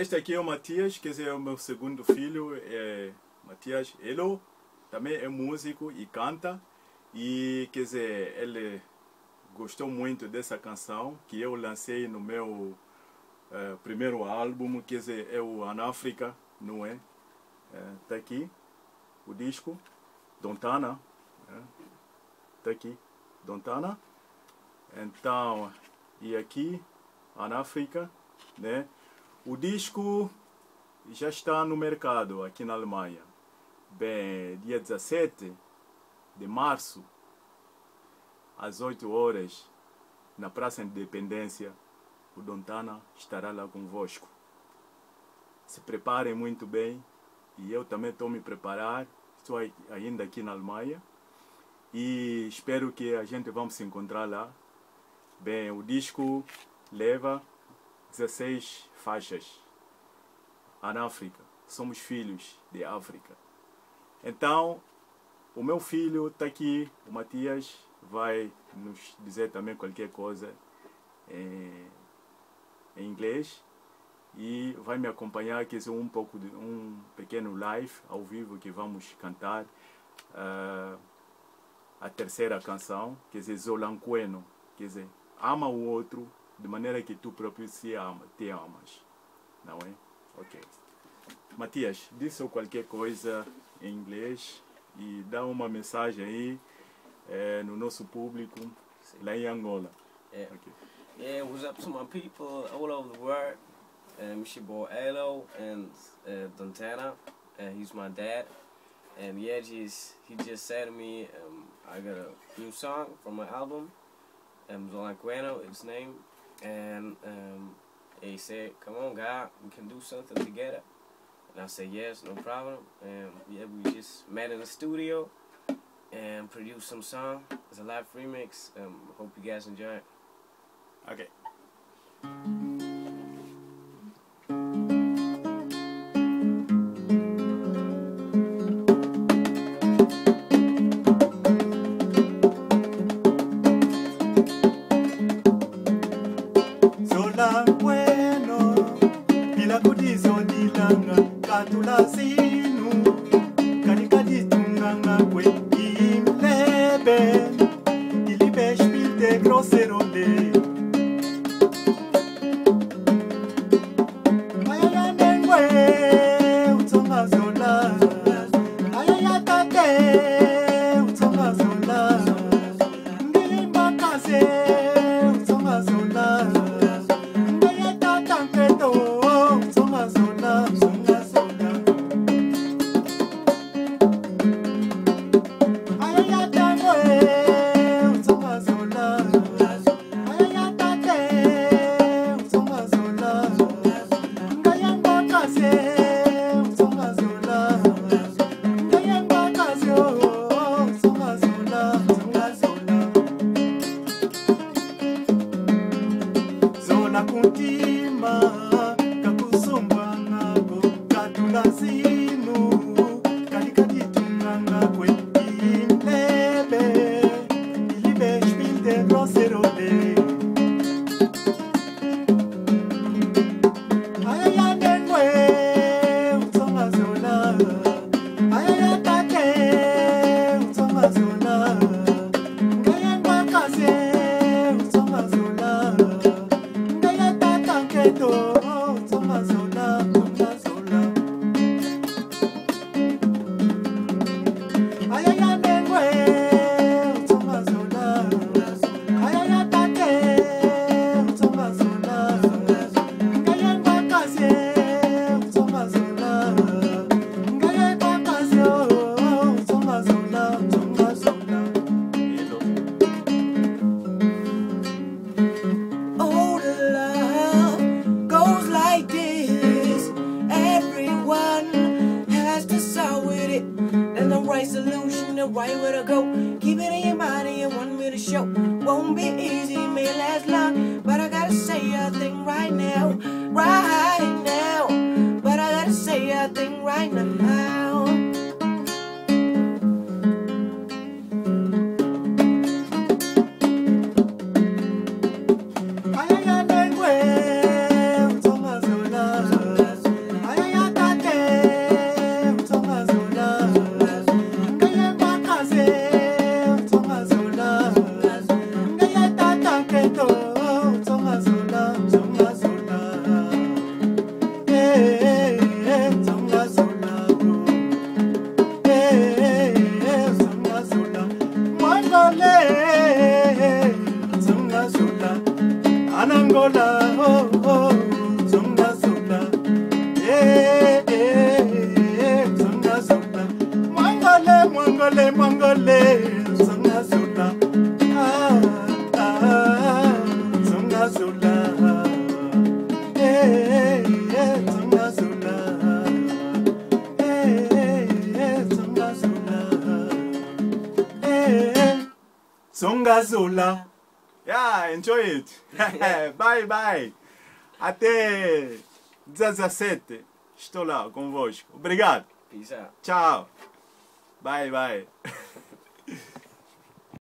este aqui é o Matias, quer dizer, é o meu segundo filho, é Matias. Ele também é músico e canta. E, quer dizer, ele gostou muito dessa canção que eu lancei no meu primeiro álbum, quer dizer, é o An África, não é? Tá aqui o disco, Dontana, tá aqui, Dontana. Então, e aqui, An África, né? O disco já está no mercado aqui na Alemanha. Bem, dia 17 de março, às 8 horas, na Praça Independência, o Dontana estará lá convosco. Se preparem muito bem, e eu também estou me preparar, estou ainda aqui na Alemanha, e espero que a gente vamos se encontrar lá. Bem, o disco leva 16 faixas. An África, somos filhos de África. Então, o meu filho está aqui, o Matias, vai nos dizer também qualquer coisa em inglês e vai me acompanhar, que é um pequeno live ao vivo que vamos cantar a terceira canção, quer dizer, Zolanqueno, quer dizer, ama o outro de maneira que tu próprio te amas, não é? Ok. Matias, diz qualquer coisa em inglês e dá uma mensagem aí no nosso público lá em Angola. Yeah. Okay. Yeah, what's up to my people all over the world? It's your boy Elo and Dontana. He's my dad. And yeah, he just said to me, I got a new song from my album, Zolanqueno, its name. And he said, come on, God, we can do something together. And I said, yes, no problem. And yeah, we just met in the studio and produced some song. It's a live remix. Hope you guys enjoy it. Okay. Zolanqueno, bila kudizo dilanga, katula sinu, karikadi tunganga kwe imlebe, ilibe spilte grosserole. Solution, the right way to go. Keep it in your mind and you want me to show. Won't be easy, may last long, but I gotta say a thing right now, right now. But I gotta say a thing right now. I ain't got that way, so much love. Angola, oh, oh, Zonga Zola. Zonga Zola. Mangole, Mangole, Mangole, Zonga Zola. Zonga Zola. Zonga Zola. Zonga Zola. Zonga Zola. Yeah, enjoy it. Bye, bye. Até 17. Estou lá convosco. Obrigado. Peace out. Tchau. Bye, bye.